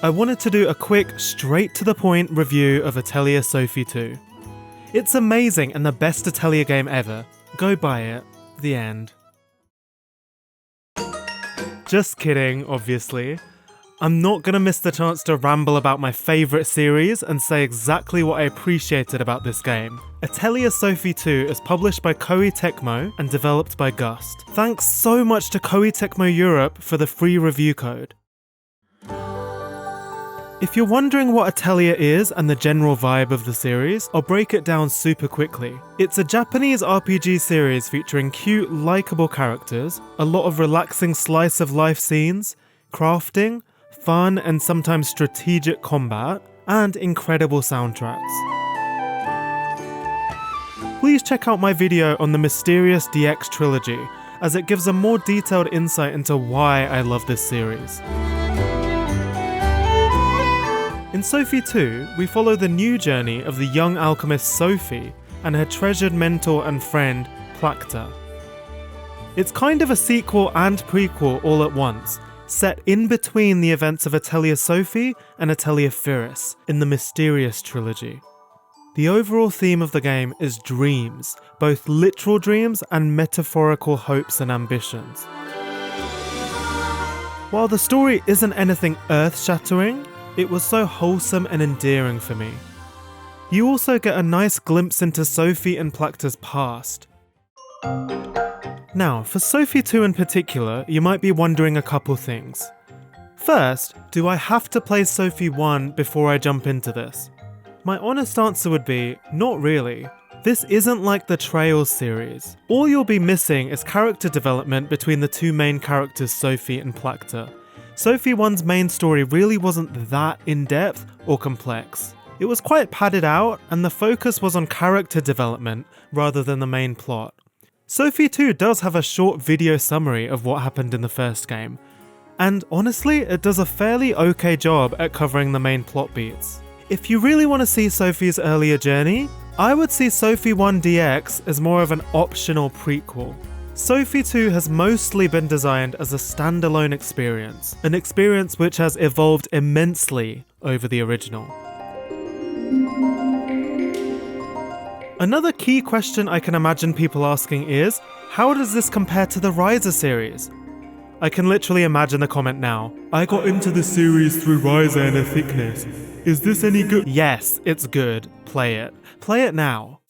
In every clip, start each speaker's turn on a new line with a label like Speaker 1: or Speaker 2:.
Speaker 1: I wanted to do a quick, straight-to-the-point review of Atelier Sophie 2. It's amazing and the best Atelier game ever. Go buy it. The end. Just kidding, obviously. I'm not gonna miss the chance to ramble about my favourite series and say exactly what I appreciated about this game. Atelier Sophie 2 is published by Koei Tecmo and developed by Gust. Thanks so much to Koei Tecmo Europe for the free review code. If you're wondering what Atelier is and the general vibe of the series, I'll break it down super quickly. It's a Japanese RPG series featuring cute, likeable characters, a lot of relaxing slice-of-life scenes, crafting, fun and sometimes strategic combat, and incredible soundtracks. Please check out my video on the Mysterious DX trilogy, as it gives a more detailed insight into why I love this series. In Sophie 2, we follow the new journey of the young alchemist Sophie and her treasured mentor and friend, Plakta. It's kind of a sequel and prequel all at once, set in between the events of Atelier Sophie and Atelier Firis in the Mysterious trilogy. The overall theme of the game is dreams, both literal dreams and metaphorical hopes and ambitions. While the story isn't anything earth-shattering, it was so wholesome and endearing for me. You also get a nice glimpse into Sophie and Plakta's past. Now, for Sophie 2 in particular, you might be wondering a couple things. First, do I have to play Sophie 1 before I jump into this? My honest answer would be, not really. This isn't like the Trails series. All you'll be missing is character development between the two main characters Sophie and Plakta. Sophie 1's main story really wasn't that in-depth or complex. It was quite padded out, and the focus was on character development rather than the main plot. Sophie 2 does have a short video summary of what happened in the first game, and honestly, it does a fairly okay job at covering the main plot beats. If you really want to see Sophie's earlier journey, I would see Sophie 1 DX as more of an optional prequel. Sophie 2 has mostly been designed as a standalone experience, an experience which has evolved immensely over the original. Another key question I can imagine people asking is, how does this compare to the Ryza series? I can literally imagine the comment now. I got into the series through Ryza and a thickness. Is this any good? Yes, it's good. Play it. Play it now.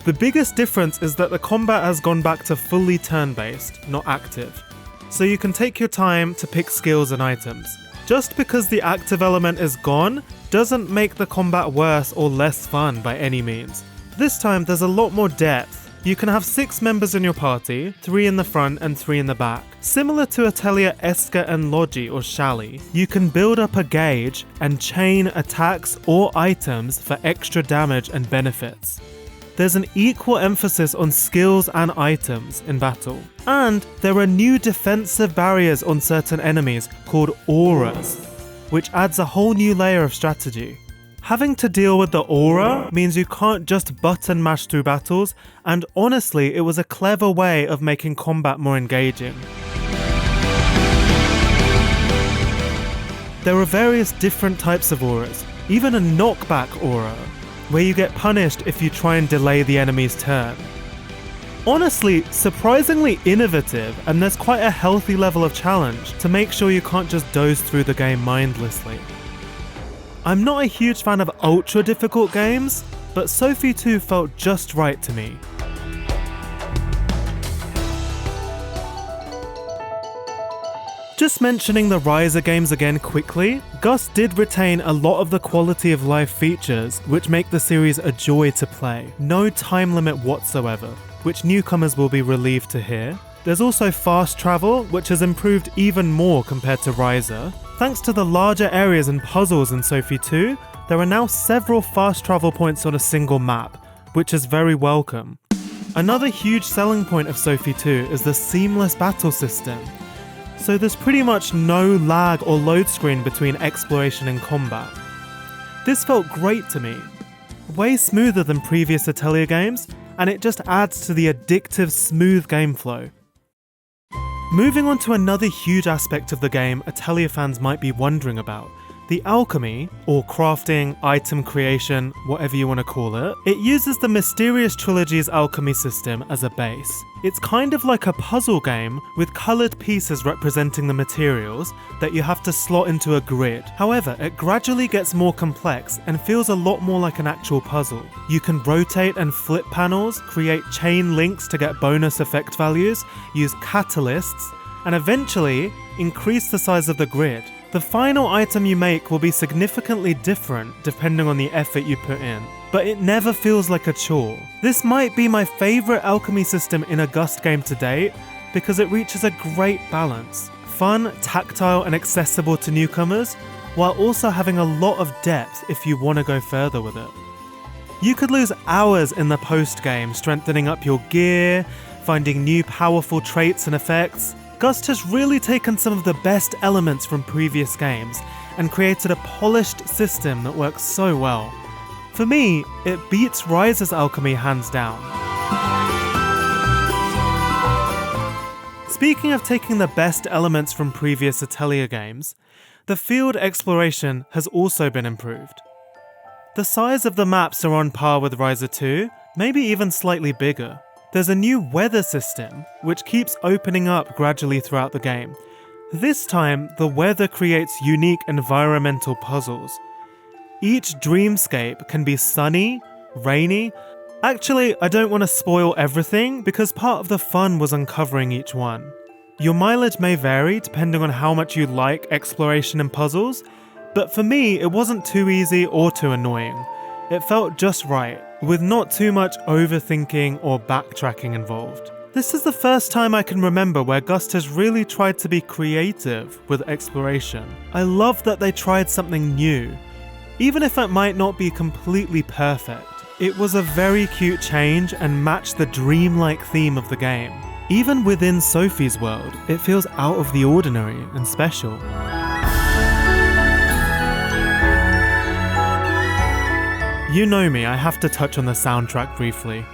Speaker 1: The biggest difference is that the combat has gone back to fully turn-based, not active. So you can take your time to pick skills and items. Just because the active element is gone doesn't make the combat worse or less fun by any means. This time there's a lot more depth. You can have 6 members in your party, 3 in the front and 3 in the back. Similar to Atelier Eska and Logi or Shally, you can build up a gauge and chain attacks or items for extra damage and benefits. There's an equal emphasis on skills and items in battle. And there are new defensive barriers on certain enemies called auras, which adds a whole new layer of strategy. Having to deal with the aura means you can't just button mash through battles, and honestly, it was a clever way of making combat more engaging. There are various different types of auras, even a knockback aura, where you get punished if you try and delay the enemy's turn. Honestly, surprisingly innovative, and there's quite a healthy level of challenge to make sure you can't just doze through the game mindlessly. I'm not a huge fan of ultra difficult games, but Sophie 2 felt just right to me. Just mentioning the Ryza games again quickly, Gust did retain a lot of the quality of life features which make the series a joy to play. No time limit whatsoever, which newcomers will be relieved to hear. There's also fast travel, which has improved even more compared to Ryza. Thanks to the larger areas and puzzles in Sophie 2, there are now several fast travel points on a single map, which is very welcome. Another huge selling point of Sophie 2 is the seamless battle system. So there's pretty much no lag or load screen between exploration and combat. This felt great to me, way smoother than previous Atelier games, and it just adds to the addictive smooth game flow. Moving on to another huge aspect of the game Atelier fans might be wondering about. The alchemy, or crafting, item creation, whatever you want to call it, it uses the Mysterious Trilogy's alchemy system as a base. It's kind of like a puzzle game with coloured pieces representing the materials that you have to slot into a grid. However, it gradually gets more complex and feels a lot more like an actual puzzle. You can rotate and flip panels, create chain links to get bonus effect values, use catalysts, and eventually increase the size of the grid. The final item you make will be significantly different depending on the effort you put in, but it never feels like a chore. This might be my favourite alchemy system in a Gust game to date because it reaches a great balance. Fun, tactile and accessible to newcomers, while also having a lot of depth if you want to go further with it. You could lose hours in the post-game strengthening up your gear, finding new powerful traits and effects. Gust has really taken some of the best elements from previous games and created a polished system that works so well. For me, it beats Ryza's alchemy hands down. Speaking of taking the best elements from previous Atelier games, the field exploration has also been improved. The size of the maps are on par with Ryza 2, maybe even slightly bigger. There's a new weather system, which keeps opening up gradually throughout the game. This time, the weather creates unique environmental puzzles. Each dreamscape can be sunny, rainy. Actually, I don't want to spoil everything because part of the fun was uncovering each one. Your mileage may vary depending on how much you like exploration and puzzles, but for me, it wasn't too easy or too annoying. It felt just right, with not too much overthinking or backtracking involved. This is the first time I can remember where Gust has really tried to be creative with exploration. I love that they tried something new. Even if it might not be completely perfect, it was a very cute change and matched the dreamlike theme of the game. Even within Sophie's world, it feels out of the ordinary and special. You know me, I have to touch on the soundtrack briefly.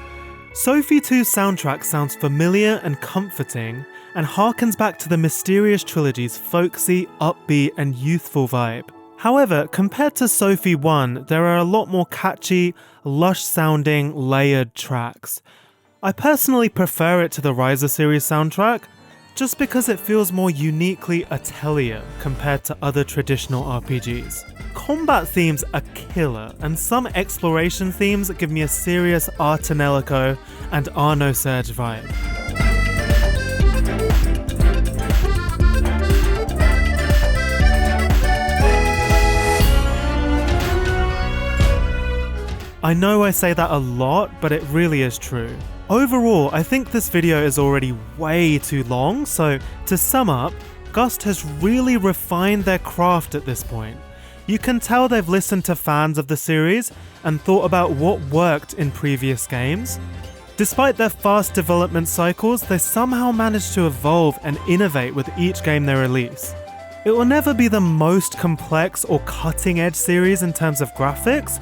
Speaker 1: Sophie 2's soundtrack sounds familiar and comforting and harkens back to the Mysterious Trilogy's folksy, upbeat and youthful vibe. However, compared to Sophie 1, there are a lot more catchy, lush-sounding, layered tracks. I personally prefer it to the Ryza series soundtrack, just because it feels more uniquely Atelier compared to other traditional RPGs. Combat themes are killer, and some exploration themes give me a serious Artanelico and Arno Surge vibe. I know I say that a lot, but it really is true. Overall, I think this video is already way too long, so to sum up, Gust has really refined their craft at this point. You can tell they've listened to fans of the series and thought about what worked in previous games. Despite their fast development cycles, they somehow managed to evolve and innovate with each game they release. It will never be the most complex or cutting-edge series in terms of graphics,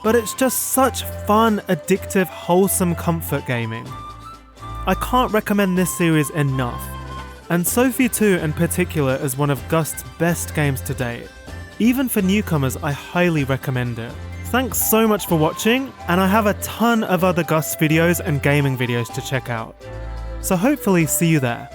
Speaker 1: but it's just such fun, addictive, wholesome comfort gaming. I can't recommend this series enough, and Sophie 2 in particular is one of Gust's best games to date. Even for newcomers, I highly recommend it. Thanks so much for watching, and I have a ton of other Gust videos and gaming videos to check out. So hopefully see you there.